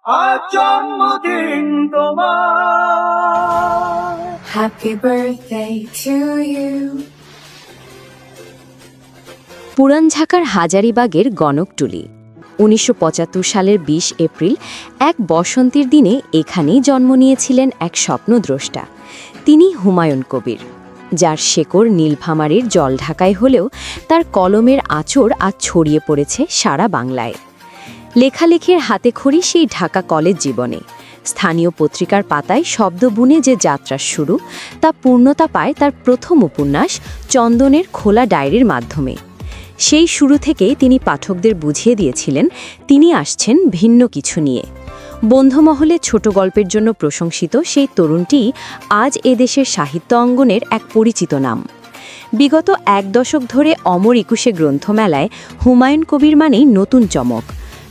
আজ জন্মদিন তোমার। Happy birthday to you. পুরানঢাকার হাজারীবাগের Ganaktuli ১৯৭৫ সালের ২০ এপ্রিল এক বসন্তের দিনে এখানেই জন্ম নিয়েছিলেন এক স্বপ্নদ্রষ্টা। তিনি হুমায়ুন কবির, যার শেকড় নীলফামারীর জলঢাকায় হলেও তার কলমের আঁচড় আজ ছড়িয়ে পড়েছে সারা বাংলায়। লেখালেখির হাতেখড়ি সেই ঢাকা কলেজ জীবনে, স্থানীয় পত্রিকার পাতায় শব্দ বুনে যে যাত্রার শুরু, তা পূর্ণতা পায় তার প্রথম উপন্যাস চন্দনের খোলা ডায়েরির মাধ্যমে। সেই শুরু থেকেই তিনি পাঠকদের বুঝিয়ে দিয়েছিলেন তিনি আসছেন ভিন্ন কিছু নিয়ে। বন্ধুমহলে ছোট গল্পের জন্য প্রশংসিত সেই তরুণটি আজ এদেশের সাহিত্য অঙ্গনের এক পরিচিত নাম। বিগত এক দশক ধরে অমর একুশে গ্রন্থমেলায় হুমায়ুন কবির মানেই নতুন চমক।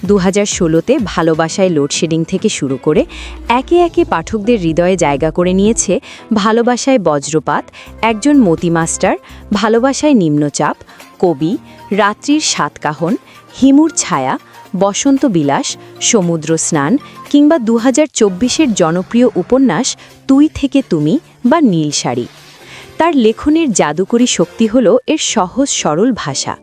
২০১৬তে ভালোবাসায় লোডশেডিং থেকে শুরু করে একে একে পাঠকদের হৃদয়ে জায়গা করে নিয়েছে ভালোবাসায় বজ্রপাত, একজন মতি মাস্টার, ভালোবাসায় নিম্নচাপ, কবি, রাত্রির সাতকাহন, হিমুর ছায়া, বসন্ত বিলাস, সমুদ্র স্নান কিংবা ২০২৪-এর জনপ্রিয় উপন্যাস তুই থেকে তুমি বা নীল শাড়ি। তার লেখনের জাদুকরী শক্তি হল এর সহজ সরল ভাষা।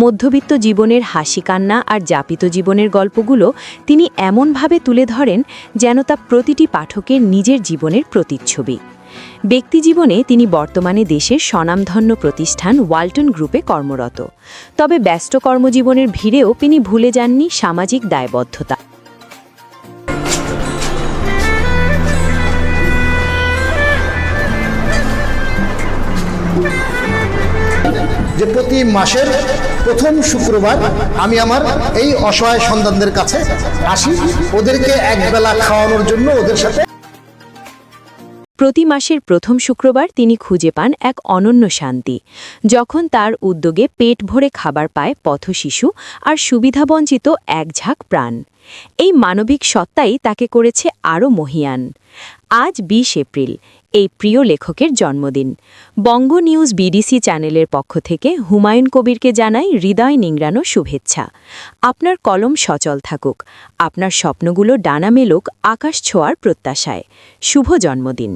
মধ্যবিত্ত জীবনের হাসি কান্না আর যাপিত জীবনের গল্পগুলো তিনি এমনভাবে তুলে ধরেন যেন তা প্রতিটি পাঠকের নিজের জীবনের প্রতিচ্ছবি। ব্যক্তিজীবনে তিনি বর্তমানে দেশের স্বনামধন্য প্রতিষ্ঠান ওয়ালটন গ্রুপে কর্মরত। তবে ব্যস্ত কর্মজীবনের ভিড়েও তিনি ভুলে যাননি সামাজিক দায়বদ্ধতা। যে প্রতি মাসের প্রথম শুক্রবার আমি আমার এই অসহায় সন্তানদের কাছে আসি, ওদেরকে একবেলা খাওয়ানোর জন্য ওদের সাথে। প্রতি মাসের প্রথম শুক্রবার তিনি খুঁজে পান এক অনন্য শান্তি, যখন তার উদ্যোগে পেট ভরে খাবার পায় পথশিশু আর সুবিধাবঞ্চিত এক ঝাঁক প্রাণ। এই মানবিক সত্তাই তাকে করেছে আরও মহীয়ান। আজ ২০ এপ্রিল, এই প্রিয় লেখকের জন্মদিন। বঙ্গ নিউজ বিডিসি চ্যানেলের পক্ষ থেকে হুমায়ুন কবিরকে জানাই হৃদয় নিংড়ানো শুভেচ্ছা। আপনার কলম সচল থাকুক, আপনার স্বপ্নগুলো ডানা মেলুক আকাশ ছোঁয়ার প্রত্যাশায়। শুভ জন্মদিন।